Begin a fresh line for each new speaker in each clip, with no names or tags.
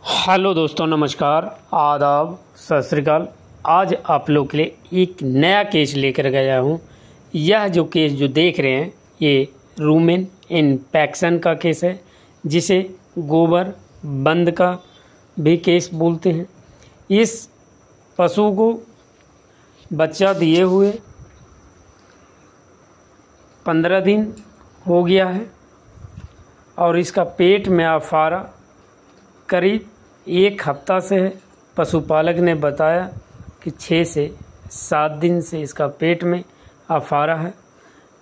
Hello दोस्तों, नमस्कार, आदाब, सत श्री अकाल। आज आप लोग के लिए एक नया केस लेकर गया हूँ। यह जो केस जो देख रहे हैं ये रूमेन इन्फेक्शन का केस है, जिसे गोबर बंद का भी केस बोलते हैं। इस पशु को बच्चा दिए हुए 15 दिन हो गया है और इसका पेट में आफारा करीब 1 हफ्ता से है। पशुपालक ने बताया कि 6 से 7 दिन से इसका पेट में आफारा है।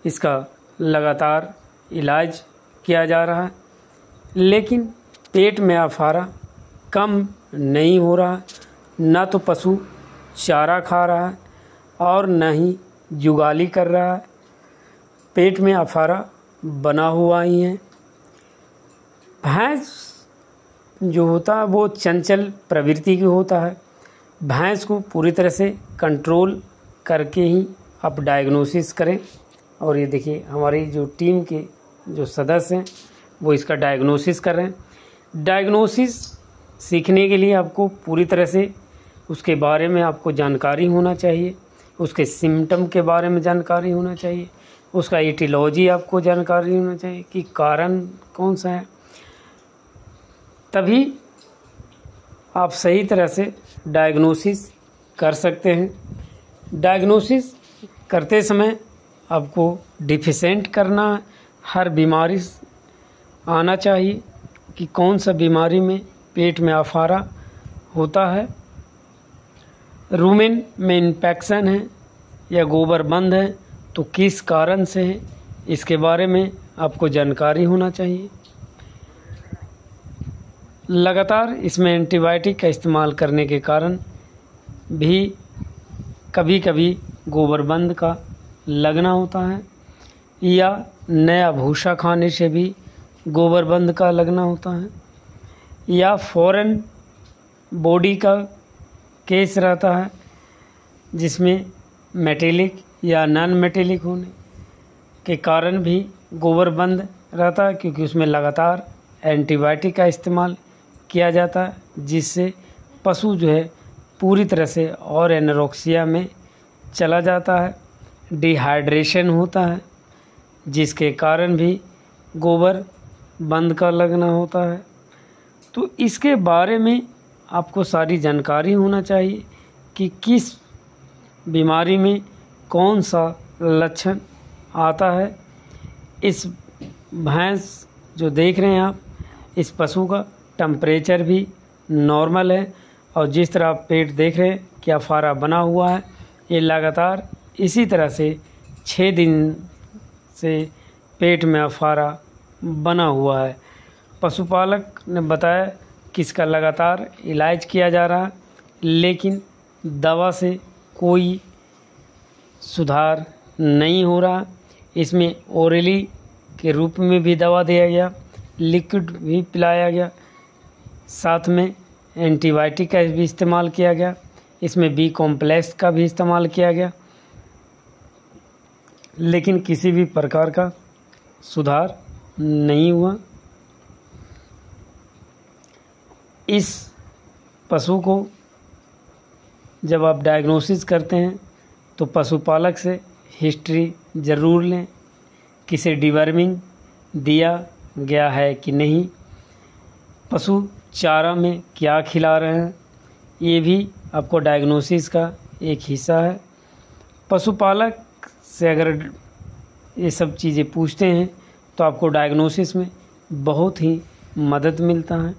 इसका लगातार इलाज किया जा रहा है, लेकिन पेट में आफारा कम नहीं हो रहा। ना तो पशु चारा खा रहा है और न ही जुगाली कर रहा है। पेट में आफारा बना हुआ ही है। भैंस जो होता है वो चंचल प्रवृत्ति की होता है। भैंस को पूरी तरह से कंट्रोल करके ही आप डायग्नोसिस करें। और ये देखिए, हमारी जो टीम के जो सदस्य हैं वो इसका डायग्नोसिस कर रहे हैं। डायग्नोसिस सीखने के लिए आपको पूरी तरह से उसके बारे में आपको जानकारी होना चाहिए, उसके सिम्टम के बारे में जानकारी होना चाहिए, उसका एटियोलॉजी आपको जानकारी होना चाहिए कि कारण कौन सा है। तभी आप सही तरह से डायग्नोसिस कर सकते हैं। डायग्नोसिस करते समय आपको डिफिशेंट करना हर बीमारी आना चाहिए कि कौन सा बीमारी में पेट में आफारा होता है। रूमेन में इन्फेक्शन है या गोबर बंद है तो किस कारण से है, इसके बारे में आपको जानकारी होना चाहिए। लगातार इसमें एंटीबायोटिक का इस्तेमाल करने के कारण भी कभी कभी गोबर बंद का लगना होता है, या नया भूसा खाने से भी गोबर बंद का लगना होता है, या फॉरेन बॉडी का केस रहता है जिसमें मेटेलिक या नॉन मेटेलिक होने के कारण भी गोबर बंद रहता है, क्योंकि उसमें लगातार एंटीबायोटिक का इस्तेमाल किया जाता है, जिससे पशु जो है पूरी तरह से और एनोरेक्सिया में चला जाता है। डिहाइड्रेशन होता है, जिसके कारण भी गोबर बंद का लगना होता है। तो इसके बारे में आपको सारी जानकारी होना चाहिए कि किस बीमारी में कौन सा लक्षण आता है। इस भैंस जो देख रहे हैं आप, इस पशु का टेम्परेचर भी नॉर्मल है, और जिस तरह आप पेट देख रहे हैं कि आफारा बना हुआ है, ये लगातार इसी तरह से 6 दिन से पेट में आफारा बना हुआ है। पशुपालक ने बताया कि इसका लगातार इलाज किया जा रहा है, लेकिन दवा से कोई सुधार नहीं हो रहा। इसमें ओरली के रूप में भी दवा दिया गया, लिक्विड भी पिलाया गया, साथ में एंटीबायोटिक का भी इस्तेमाल किया गया, इसमें बी कॉम्प्लेक्स का भी इस्तेमाल किया गया, लेकिन किसी भी प्रकार का सुधार नहीं हुआ। इस पशु को जब आप डायग्नोसिस करते हैं तो पशुपालक से हिस्ट्री ज़रूर लें, किसे डिवर्मिंग दिया गया है कि नहीं, पशु चारा में क्या खिला रहे हैं, ये भी आपको डायग्नोसिस का एक हिस्सा है। पशुपालक से अगर ये सब चीज़ें पूछते हैं तो आपको डायग्नोसिस में बहुत ही मदद मिलता है।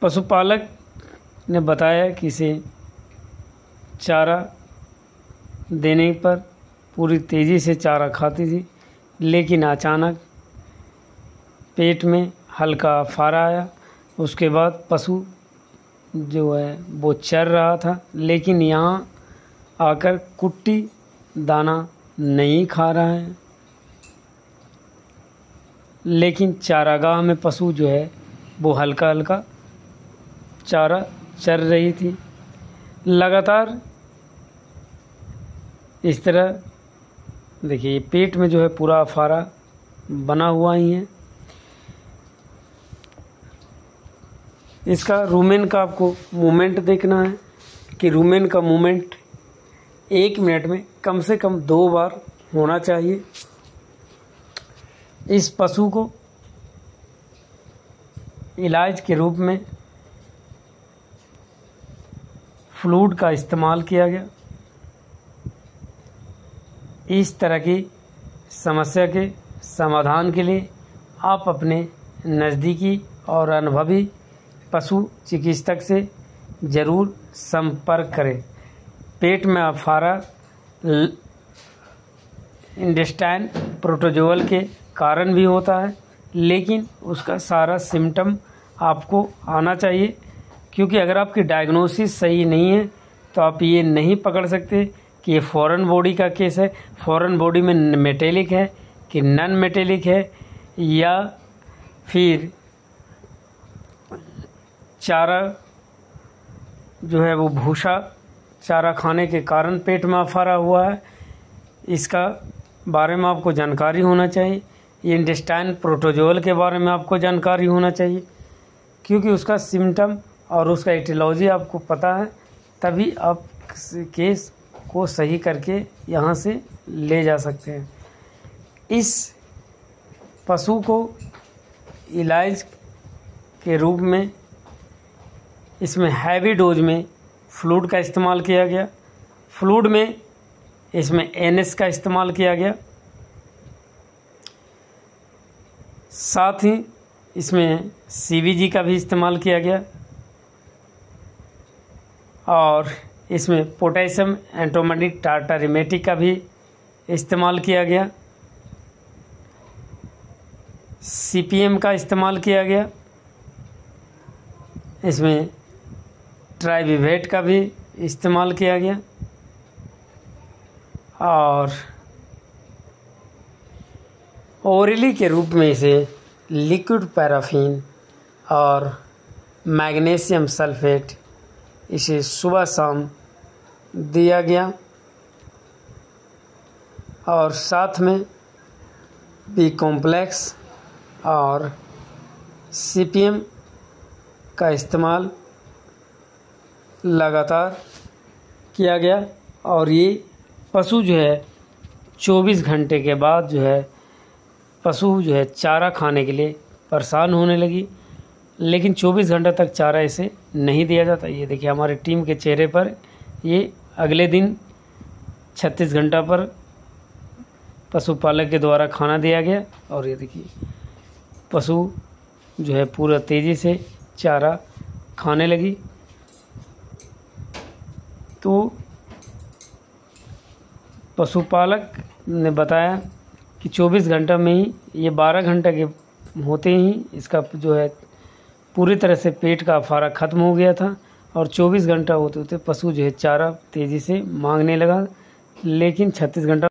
पशुपालक ने बताया कि इसे चारा देने पर पूरी तेज़ी से चारा खाती थी, लेकिन अचानक पेट में हल्का आफारा आया। उसके बाद पशु जो है वो चर रहा था, लेकिन यहाँ आकर कुट्टी दाना नहीं खा रहा है, लेकिन चारागाह में पशु जो है वो हल्का हल्का चारा चर रही थी। लगातार इस तरह देखिए, पेट में जो है पूरा आफारा बना हुआ ही है। इसका रूमेन का आपको मूवमेंट देखना है कि रूमेन का मूवमेंट 1 मिनट में कम से कम 2 बार होना चाहिए। इस पशु को इलाज के रूप में फ्लूइड का इस्तेमाल किया गया। इस तरह की समस्या के समाधान के लिए आप अपने नज़दीकी और अनुभवी पशु चिकित्सक से ज़रूर संपर्क करें। पेट में अफारा इंटेस्टाइन प्रोटोजोअल के कारण भी होता है, लेकिन उसका सारा सिम्टम आपको आना चाहिए, क्योंकि अगर आपकी डायग्नोसिस सही नहीं है तो आप ये नहीं पकड़ सकते कि ये फॉरेन बॉडी का केस है, फॉरेन बॉडी में मेटेलिक है कि नॉन मेटेलिक है, या फिर चारा जो है वो भूसा चारा खाने के कारण पेट में अफारा हुआ है। इसका बारे में आपको जानकारी होना चाहिए। ये इंटेस्टाइन प्रोटोजोअल के बारे में आपको जानकारी होना चाहिए, क्योंकि उसका सिम्टम और उसका एटियोलॉजी आपको पता है, तभी आप केस को सही करके यहाँ से ले जा सकते हैं। इस पशु को इलाज के रूप में इसमें हैवी डोज में फ्लूइड का इस्तेमाल किया गया। फ्लूइड में इसमें NS का इस्तेमाल किया गया, साथ ही इसमें CBG का भी इस्तेमाल किया गया, और इसमें पोटेशियम एंटोमेटिक टार्टारिमेटिक का भी इस्तेमाल किया गया, CPM का इस्तेमाल किया गया, इसमें ट्राइविवेट का भी इस्तेमाल किया गया, और ओरली के रूप में इसे लिक्विड पैराफिन और मैग्नीशियम सल्फेट इसे सुबह शाम दिया गया, और साथ में बी कॉम्प्लेक्स और CPM का इस्तेमाल लगातार किया गया। और ये पशु जो है 24 घंटे के बाद जो है पशु जो है चारा खाने के लिए परेशान होने लगी, लेकिन 24 घंटे तक चारा इसे नहीं दिया जाता। ये देखिए हमारी टीम के चेहरे पर ये अगले दिन 36 घंटा पर पशुपालक के द्वारा खाना दिया गया, और ये देखिए पशु जो है पूरा तेज़ी से चारा खाने लगी। तो पशुपालक ने बताया कि 24 घंटा में ही ये 12 घंटे के होते ही इसका जो है पूरी तरह से पेट का अफारा ख़त्म हो गया था, और 24 घंटा होते होते पशु जो है चारा तेज़ी से मांगने लगा, लेकिन 36 घंटा